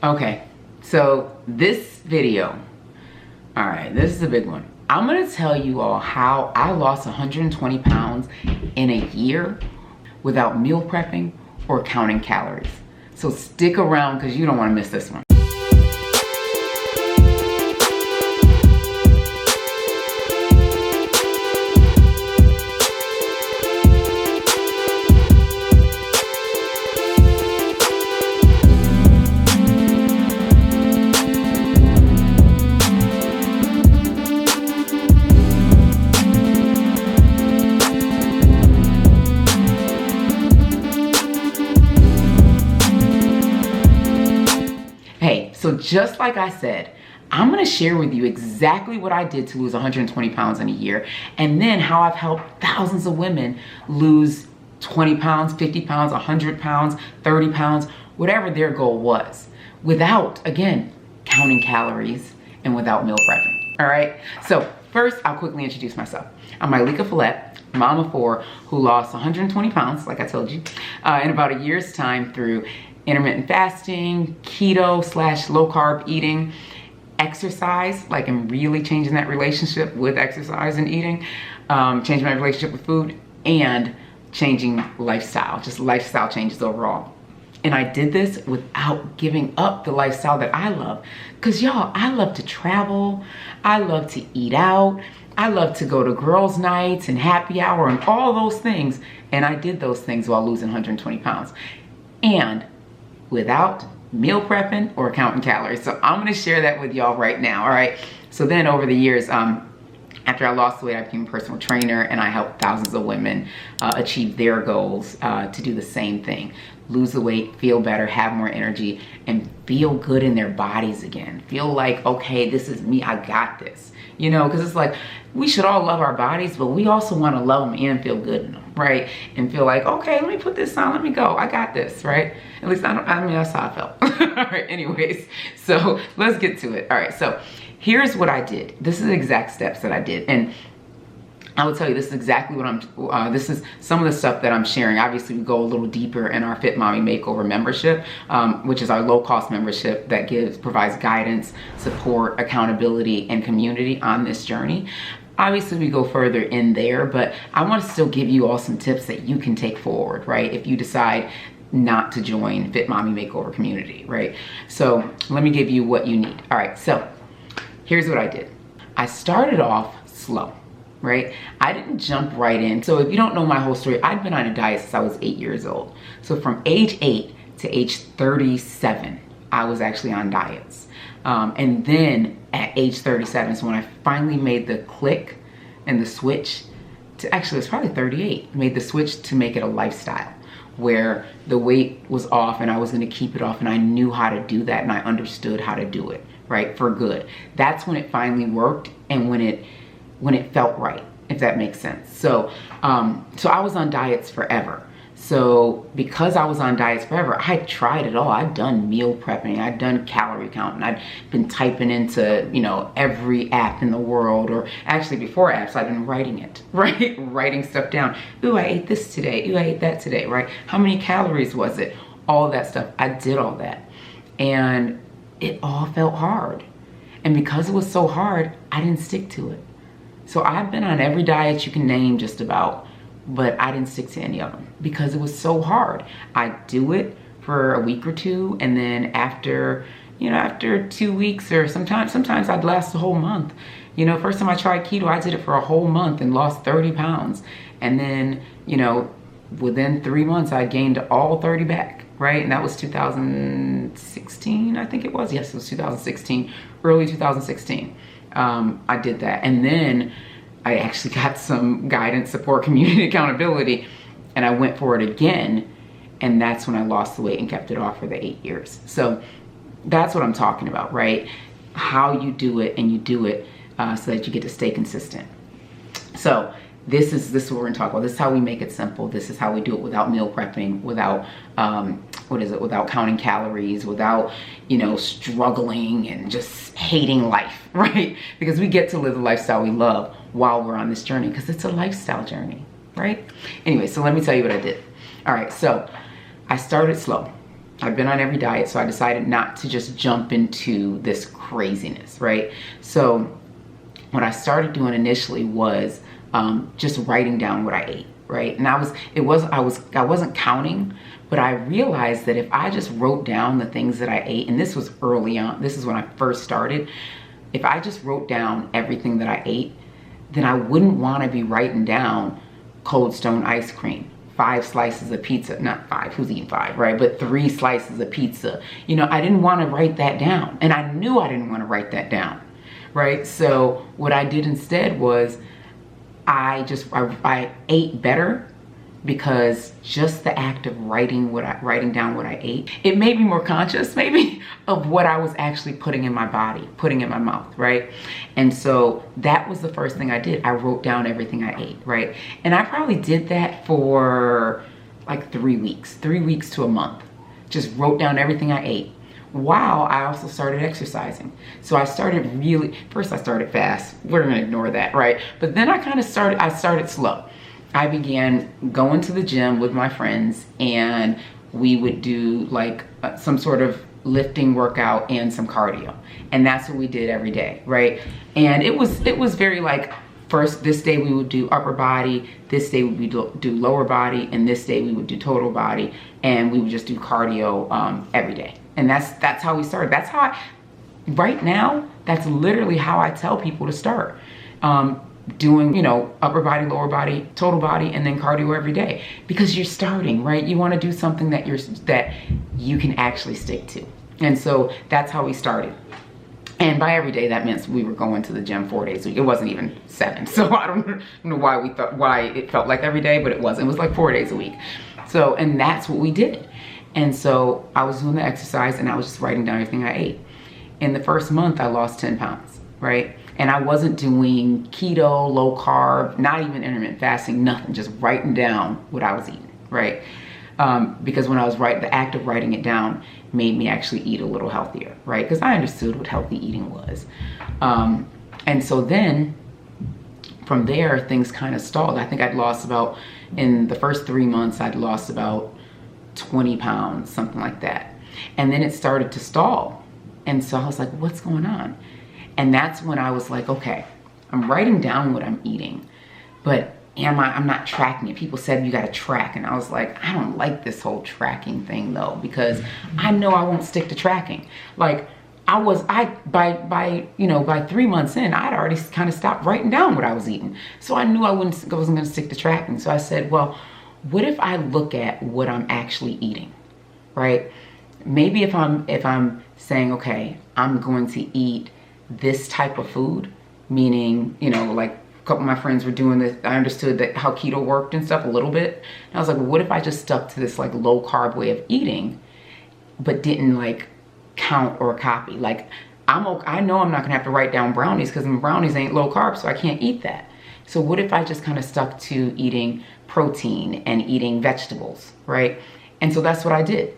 Okay, so this video, all right, this is a big one. I'm gonna tell you all how I lost 120 pounds in a year without meal prepping or counting calories. So stick around because you don't wanna miss this one. So just like I said, I'm gonna share with you exactly what I did to lose 120 pounds in a year, and then how I've helped thousands of women lose 20 pounds, 50 pounds, 100 pounds, 30 pounds, whatever their goal was, without, again, counting calories and without meal prepping, all right? So first, I'll quickly introduce myself. I'm Ileka Falette, mom of 4, who lost 120 pounds, like I told you, in about a year's time through intermittent fasting, keto / low carb eating, exercise, like I'm really changing that relationship with exercise and eating, changing my relationship with food, and changing lifestyle, just lifestyle changes overall. And I did this without giving up the lifestyle that I love. Cause y'all, I love to travel, I love to eat out, I love to go to girls' nights and happy hour and all those things. And I did those things while losing 120 pounds. And without meal prepping or counting calories. So I'm gonna share that with y'all right now, all right? So then over the years, after I lost the weight, I became a personal trainer and I helped thousands of women achieve their goals to do the same thing. Lose the weight, feel better, have more energy, and feel good in their bodies again. Feel like, okay, this is me, I got this. You know, because it's like, we should all love our bodies, but we also want to love them and feel good in them, right? And feel like, okay, let me put this on, let me go, I got this, right? At least I mean, that's how I felt. All right, anyways, so let's get to it. All right, so here's what I did. This is the exact steps that I did. And I will tell you, this is exactly what this is some of the stuff that I'm sharing. Obviously, we go a little deeper in our Fit Mommy Makeover membership, which is our low-cost membership that provides guidance, support, accountability, and community on this journey. Obviously, we go further in there, but I want to still give you all some tips that you can take forward, right? If you decide not to join Fit Mommy Makeover community, right? So let me give you what you need. All right, so here's what I did. I started off slow. Right? I didn't jump right in. So if you don't know my whole story, I've been on a diet since I was 8 years old. So from age 8 to age 37, I was actually on diets. And then at age 37 is when I finally made the click and the switch to, actually it was probably 38, made the switch to make it a lifestyle where the weight was off and I was gonna keep it off, and I knew how to do that and I understood how to do it, right? For good. That's when it finally worked and when it felt right, if that makes sense. So, so I was on diets forever. So because I was on diets forever, I tried it all. I'd done meal prepping, I'd done calorie counting, I'd been typing into, you know, every app in the world, or actually before apps, I'd been writing it, right? Writing stuff down. Ooh, I ate this today. Ooh, I ate that today, right? How many calories was it? All of that stuff. I did all that. And it all felt hard. And because it was so hard, I didn't stick to it. So I've been on every diet you can name just about, but I didn't stick to any of them because it was so hard. I'd do it for a week or two, and then after 2 weeks, or sometimes I'd last a whole month. You know, first time I tried keto, I did it for a whole month and lost 30 pounds. And then, you know, within 3 months, I gained all 30 back, right? And that was 2016, I think it was. Yes, it was 2016, early 2016. I did that. And then I actually got some guidance, support, community accountability, and I went for it again. And that's when I lost the weight and kept it off for the 8 years. So that's what I'm talking about, right? How you do it, and you do it so that you get to stay consistent. So this is what we're gonna talk about. This is how we make it simple. This is how we do it without meal prepping, without, without counting calories, without, struggling and just hating life, right? Because we get to live the lifestyle we love while we're on this journey, because it's a lifestyle journey, right? Anyway, so let me tell you what I did. All right, so I started slow. I've been on every diet, so I decided not to just jump into this craziness, right? So what I started doing initially was just writing down what I ate, right? And I wasn't counting, but I realized that if I just wrote down the things that I ate, and this was early on, this is when I first started, if I just wrote down everything that I ate, then I wouldn't want to be writing down Cold Stone ice cream, 5 slices of pizza, not 5, who's eating 5, right? But 3 slices of pizza. You know, I didn't want to write that down. And I knew I didn't want to write that down, right? So what I did instead was I ate better, because just the act of writing down what I ate, it made me more conscious maybe of what I was actually putting in my body, putting in my mouth, right? And so that was the first thing I did. I wrote down everything I ate, right? And I probably did that for like 3 weeks to a month. Just wrote down everything I ate, while I also started exercising. So I started first I started fast. We're gonna ignore that, right? But then I started slow. I began going to the gym with my friends, and we would do like some sort of lifting workout and some cardio. And that's what we did every day, right? And it was very like, first, this day we would do upper body, this day we would do lower body, and this day we would do total body, and we would just do cardio every day. And that's how we started. That's how right now, that's literally how I tell people to start. Doing, you know, upper body, lower body, total body, and then cardio every day, because you're starting, right? You want to do something that you can actually stick to. And so that's how we started. And by every day, that meant we were going to the gym 4 days a week. It wasn't even 7. So I don't know why it felt like every day, but it wasn't. It was like 4 days a week. So, and that's what we did. And so I was doing the exercise, and I was just writing down everything I ate. In the first month, I lost 10 pounds, right? And I wasn't doing keto, low carb, not even intermittent fasting, nothing, just writing down what I was eating, right? Because when I was the act of writing it down made me actually eat a little healthier, right? Because I understood what healthy eating was. And so then from there, things kind of stalled. I think in the first 3 months, I'd lost about 20 pounds, something like that. And then it started to stall. And so I was like, what's going on? And that's when I was like, okay, I'm writing down what I'm eating, but I'm not tracking it. People said you got to track. And I was like, I don't like this whole tracking thing though, because I know I won't stick to tracking. Like by 3 months in, I'd already kind of stopped writing down what I was eating. So I knew I wasn't going to stick to tracking. So I said, well, what if I look at what I'm actually eating, right? Maybe if I'm saying, okay, I'm going to eat this type of food, meaning, you know, like a couple of my friends were doing this. I understood how keto worked and stuff a little bit. And I was like, well, what if I just stuck to this like low carb way of eating, but didn't like count or copy? Like I know I'm not gonna have to write down brownies, because brownies ain't low carb, so I can't eat that. So what if I just kind of stuck to eating protein and eating vegetables, right? And so that's what I did.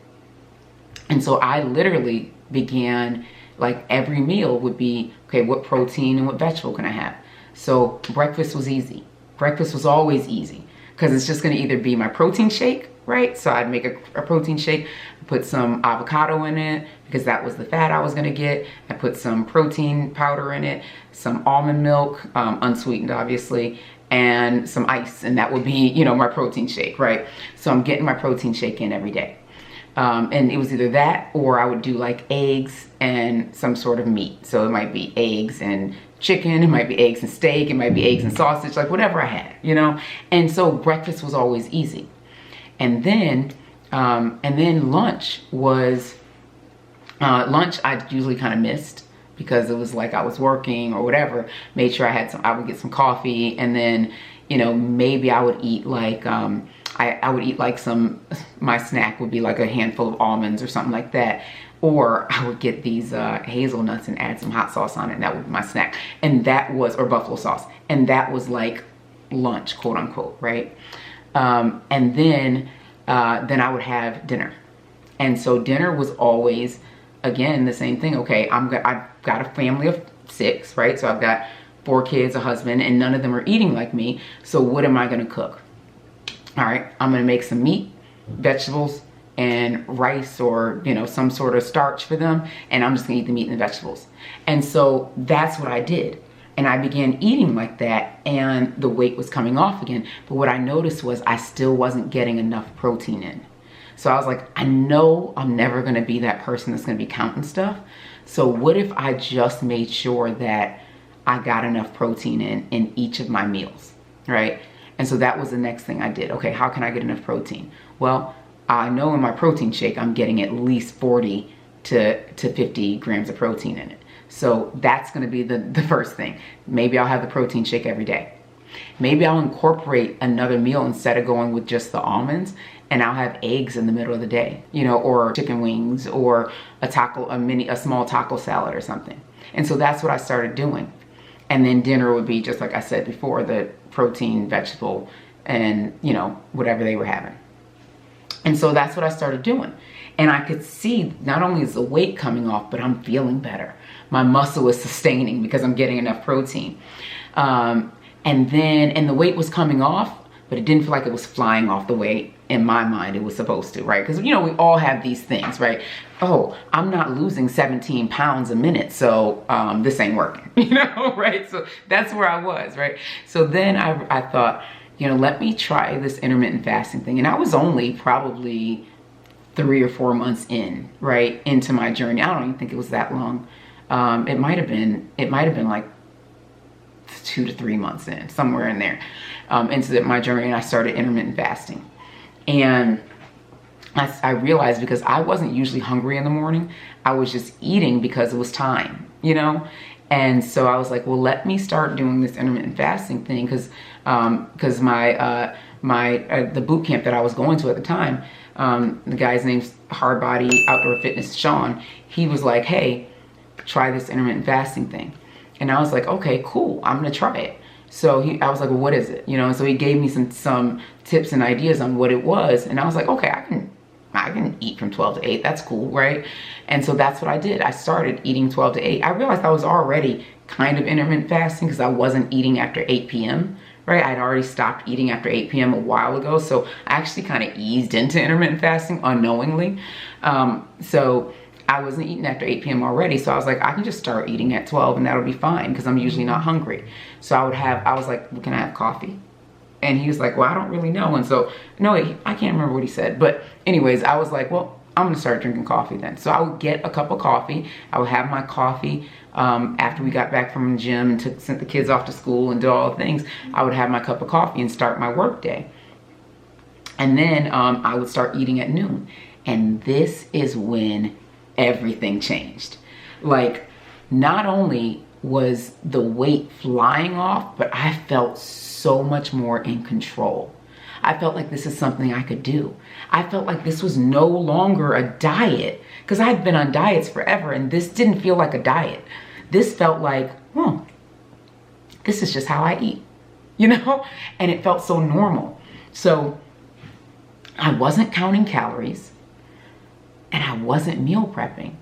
And so I literally began, like every meal would be, okay, what protein and what vegetable can I have? So breakfast was easy. Breakfast was always easy, because it's just gonna either be my protein shake, right? So I'd make a protein shake, put some avocado in it, because that was the fat I was gonna get. I put some protein powder in it, some almond milk, unsweetened obviously, and some ice, and that would be, you know, my protein shake, right? So I'm getting my protein shake in every day. And it was either that, or I would do like eggs and some sort of meat. So it might be eggs and chicken, it might be eggs and steak, it might be eggs and sausage, like whatever I had, you know? And so breakfast was always easy. And then lunch was, lunch I usually kind of missed, because it was like I was working or whatever. Made sure I would get some coffee, and then, you know, maybe I would eat like, I would eat like my snack would be like a handful of almonds or something like that. Or I would get these hazelnuts and add some hot sauce on it, and that would be my snack. And that was, or buffalo sauce. And that was like lunch, quote unquote, right? And then I would have dinner. And so dinner was always, again, the same thing. Okay, I've got a family of 6, right? So I've got 4 kids, a husband, and none of them are eating like me. So what am I gonna cook? All right, I'm gonna make some meat, vegetables, and rice or, you know, some sort of starch for them. And I'm just gonna eat the meat and the vegetables. And so that's what I did. And I began eating like that, and the weight was coming off again. But what I noticed was I still wasn't getting enough protein in. So I was like, I know I'm never gonna be that person that's gonna be counting stuff. So what if I just made sure that I got enough protein in each of my meals, right? And so that was the next thing I did. Okay, how can I get enough protein? Well, I know in my protein shake, I'm getting at least 40 to 50 grams of protein in it. So that's gonna be the first thing. Maybe I'll have the protein shake every day. Maybe I'll incorporate another meal instead of going with just the almonds, and I'll have eggs in the middle of the day, you know, or chicken wings, or a small taco salad or something. And so that's what I started doing. And then dinner would be, just like I said before, the protein, vegetable, and, you know, whatever they were having. And so that's what I started doing. And I could see not only is the weight coming off, but I'm feeling better. My muscle is sustaining because I'm getting enough protein. And the weight was coming off, but it didn't feel like it was flying off the way in my mind it was supposed to, right? Because, you know, we all have these things, right? Oh, I'm not losing 17 pounds a minute, so this ain't working, you know, right? So that's where I was, right? So then I thought, you know, let me try this intermittent fasting thing. And I was only probably 3 or 4 months in, right, into my journey. I don't even think it was that long. It might have been like 2 to 3 months in, somewhere in there, into my journey, and I started intermittent fasting. And I realized, because I wasn't usually hungry in the morning, I was just eating because it was time, you know? And so I was like, well, let me start doing this intermittent fasting thing, because the boot camp that I was going to at the time, the guy's name's Hard Body Outdoor Fitness, Sean, he was like, hey, try this intermittent fasting thing. And I was like, okay, cool, I'm gonna try it. So I was like, well, what is it? You know, and so he gave me some tips and ideas on what it was. And I was like, okay, I can eat from 12 to 8, that's cool, right? And so that's what I did. I started eating 12 to 8. I realized I was already kind of intermittent fasting because I wasn't eating after 8 p.m., right? I'd already stopped eating after 8 p.m. a while ago. So I actually kind of eased into intermittent fasting unknowingly. So I wasn't eating after 8 p.m. already. So I was like, I can just start eating at 12 and that'll be fine because I'm usually not hungry. So I was like, well, can I have coffee? And he was like, well, I don't really know. And so, no, I can't remember what he said. But anyways, I was like, well, I'm gonna start drinking coffee then. So I would get a cup of coffee. I would have my coffee after we got back from the gym and sent the kids off to school and did all the things. I would have my cup of coffee and start my work day. And then I would start eating at noon. And this is when everything changed. Like, not only was the weight flying off, but I felt so much more in control. I felt like this is something I could do. I felt like this was no longer a diet, because I'd been on diets forever and this didn't feel like a diet. This felt like, this is just how I eat, you know? And it felt so normal. So I wasn't counting calories and I wasn't meal prepping,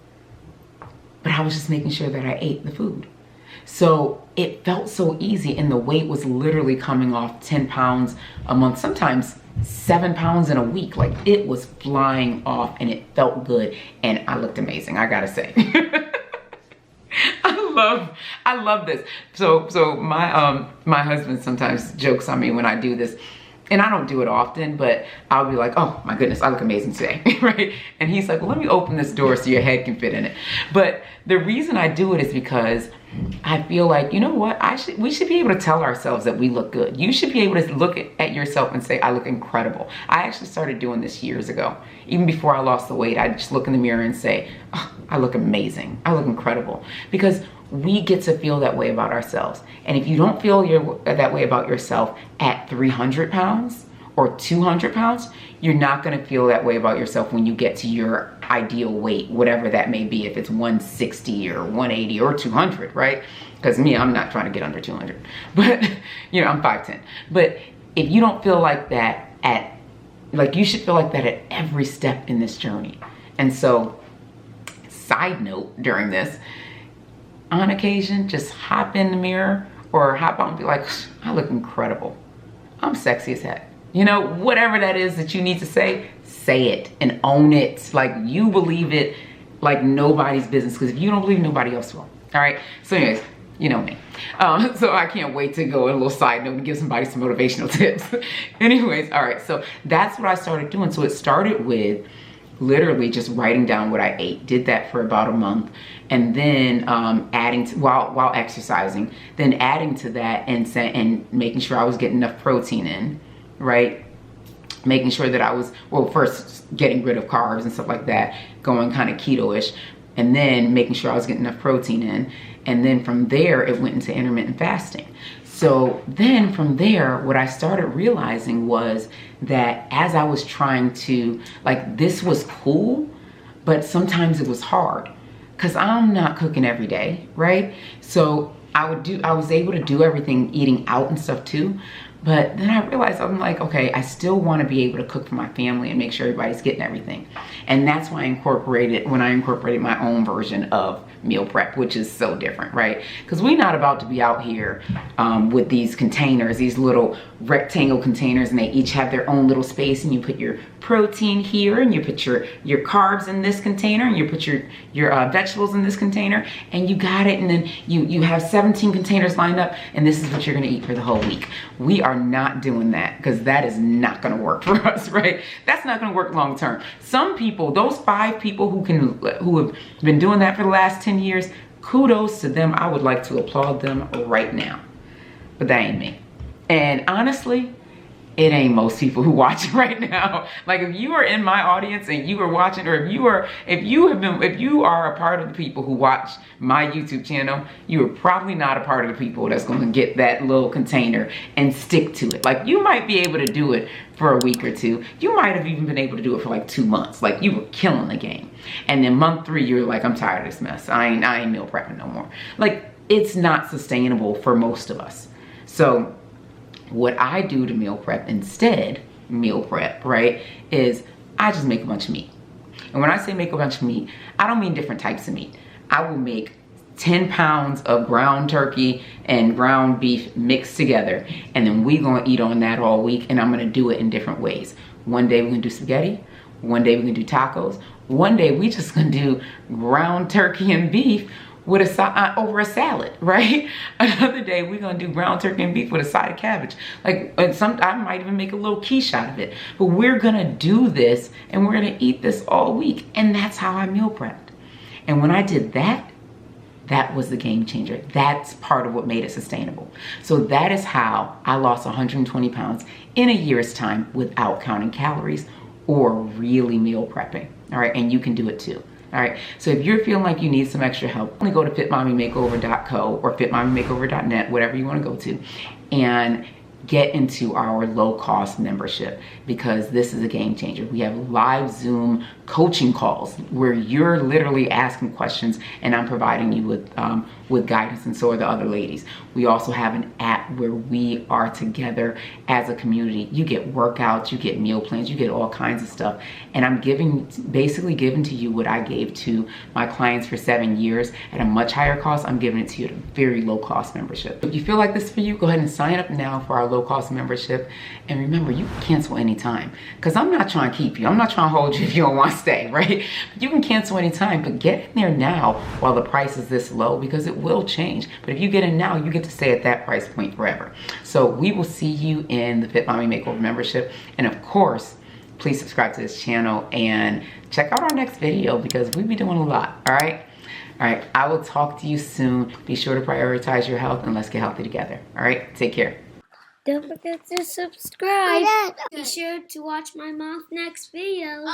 but I was just making sure that I ate the food. So it felt so easy, and the weight was literally coming off 10 pounds a month, sometimes 7 pounds in a week. Like, it was flying off and it felt good and I looked amazing, I gotta say. I love this. So my husband sometimes jokes on me when I do this. And I don't do it often, but I'll be like, oh my goodness, I look amazing today, right? And he's like, well, let me open this door so your head can fit in it. But the reason I do it is because I feel like, you know what, we should be able to tell ourselves that we look good. You should be able to look at yourself and say, I look incredible. I actually started doing this years ago. Even before I lost the weight, I'd just look in the mirror and say, oh, I look amazing. I look incredible. Because we get to feel that way about ourselves. And if you don't feel that way about yourself at 300 pounds or 200 pounds, you're not gonna feel that way about yourself when you get to your ideal weight, whatever that may be, if it's 160 or 180 or 200, right? Because me, I'm not trying to get under 200, but you know, I'm 5'10". But if you don't feel like that you should feel like that at every step in this journey. And so, side note during this, on occasion, just hop in the mirror or hop out and be like, I look incredible. I'm sexy as heck. You know, whatever that is that you need to say it and own it. Like, you believe it like nobody's business, because if you don't believe, nobody else will. All right. So anyways, you know me. So I can't wait to go a little side note and give somebody some motivational tips. Anyways, all right. So that's what I started doing. So it started with literally just writing down what I ate. Did that for about a month, and then adding to, while exercising, then adding to that and making sure I was getting enough protein in, right? Making sure that I was, well, first getting rid of carbs and stuff like that, going kind of keto-ish, and then making sure I was getting enough protein in. And then from there, it went into intermittent fasting. So then from there, what I started realizing was that as I was trying to, like, this was cool, but sometimes it was hard because I'm not cooking every day, right? So I was able to do everything eating out and stuff too. But then I realized, I'm like, okay, I still want to be able to cook for my family and make sure everybody's getting everything. And that's why I incorporated my own version of meal prep, which is so different, right? Because we're not about to be out here with these containers, these little rectangle containers, and they each have their own little space, and you put your protein here, and you put your carbs in this container, and you put your vegetables in this container, and you got it. And then you have 17 containers lined up, and this is what you're gonna eat for the whole week. We are not doing that, because that is not gonna work for us, right? That's not gonna work long term. Some people, those 5 people who have been doing that for the last 10 years, kudos to them. I would like to applaud them right now, but that ain't me. And honestly, it ain't most people who watch right now. Like, if you are in my audience and you are watching, or if you are a part of the people who watch my YouTube channel, you are probably not a part of the people that's going to get that little container and stick to it. Like, you might be able to do it for a week or two. You might have even been able to do it for like 2 months. Like, you were killing the game. And then month 3, you're like, I'm tired of this mess. I ain't meal prepping no more. Like, it's not sustainable for most of us. So what I do to meal prep instead, right, is I just make a bunch of meat. And when I say make a bunch of meat, I don't mean different types of meat. I will make 10 pounds of ground turkey and ground beef mixed together, and then we gonna eat on that all week, and I'm gonna do it in different ways. One day we're gonna do spaghetti, one day we're gonna do tacos, one day we just gonna do ground turkey and beef with over a salad, right? Another day we're gonna do ground turkey and beef with a side of cabbage. Like, I might even make a little quiche out of it. But we're gonna do this, and we're gonna eat this all week. And that's how I meal prepped. And when I did that, that was the game changer. That's part of what made it sustainable. So that is how I lost 120 pounds in a year's time without counting calories or really meal prepping. All right, and you can do it too. All right, so if you're feeling like you need some extra help, only go to fitmommymakeover.co or fitmommymakeover.net, whatever you want to go to, and get into our low-cost membership, because this is a game changer. We have live Zoom coaching calls where you're literally asking questions, and I'm providing you with guidance, and so are the other ladies. We also have an app where we are together as a community. You get workouts, you get meal plans, you get all kinds of stuff. And I'm basically giving to you what I gave to my clients for 7 years at a much higher cost. I'm giving it to you at a very low cost membership. If you feel like this is for you, go ahead and sign up now for our low cost membership. And remember, you can cancel anytime, because I'm not trying to keep you. I'm not trying to hold you if you don't want to stay, right? You can cancel anytime, but get in there now while the price is this low, because it will change. But if you get in now, you get to stay at that price point forever. So we will see you in the Fit Mommy Makeover membership. And of course, please subscribe to this channel and check out our next video, because we'll be doing a lot. All right, I will talk to you soon. Be sure to prioritize your health, and let's get healthy together. All right, take care. Don't forget to subscribe. Be sure to watch my mom's next video.